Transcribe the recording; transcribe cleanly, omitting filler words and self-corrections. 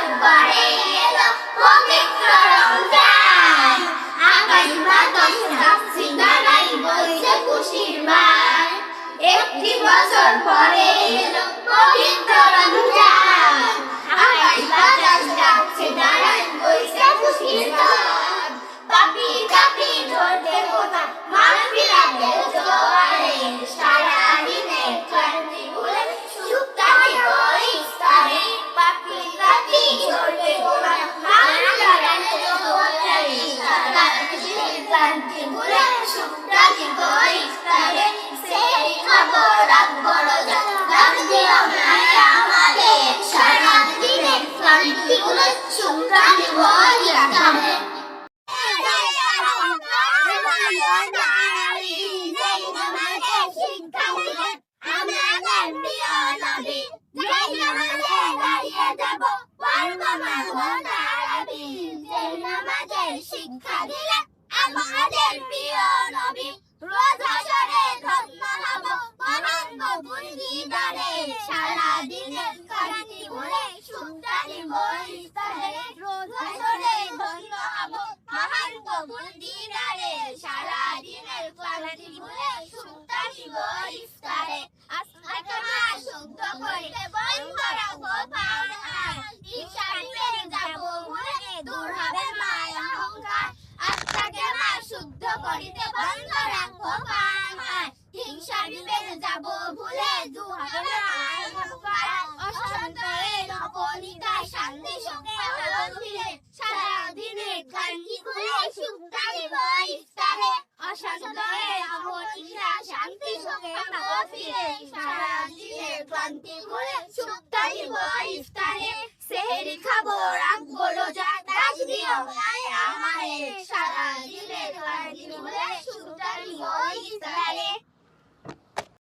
দরবারে এলো পবিত্র রমজান, আকাশ বাতাস ডাকছে দাঁড়াই বইছে খুশির বান। একটি বছর পরে এলো পবিত্র রমজান, আকাশ বাতাস ডাকছে দাঁড়াই বইছে খুশির বান। পাপি কাপি ঝরতে কোথা মাহফিলাতে জোয়ারে, সারা দিনে ক্লান্তি ভুলে সুখটা দিব ইফতারে। পাপি কাপি ঝরতে কোথা মাহফিলাতে জোয়ারে, সারা দিনে ক্লান্তি ভুলে সুখটা দিব ইফতারে। সেহরি খাবো রাখবো রোজা, ডাক দিও মায়া আমাদের, সারা দিনে ক্লান্তি ভুলে সুখটা দিব ইফতারে। শিক্ষা দিলে আমাদের প্রিয় নবী, রোজ হাসরে ধন্য হব মহান বুদ্ধিদারে, সারা দিনের ক্লান্তি ভুলে সুখটা নিব ইফতারে। রোজ হাসরে ধন্য হব মহান বুদ্ধিদারে, সারা দিনের ক্লান্তি ভুলে সুখটা নিব ইফতারে। আজকে মা শুদ্ধ করিতে বন্ধ রাখবো পানাহার, ঈর্ষা নিবে যাব ভুলে দূর হবে মায়া অহংকার। আজকে মা শুদ্ধ করিতে বন্ধ রাখবো পানাহার, হিংসা নিবে যাব ভুলে দূর হবে মায়া অহংকার। অশান্ত এই অপনিতা শান্তি সুখে হলো ফিরে, সারা দিনে ক্লান্তি ভুলে সুখটা নিব ইফতারে। অশান্ত এই অপনিতা শান্তি সুখে হলো ফিরে, সারা দিনে ক্লান্তি ভুলে সুখটা নিব ইফতারে। সেহরি খাবো রাখবো রোজা, ডাক দিও মায়া আমারে, সারা দিনে ক্লান্তি ভুলে সুখটা নিব ইফতারে।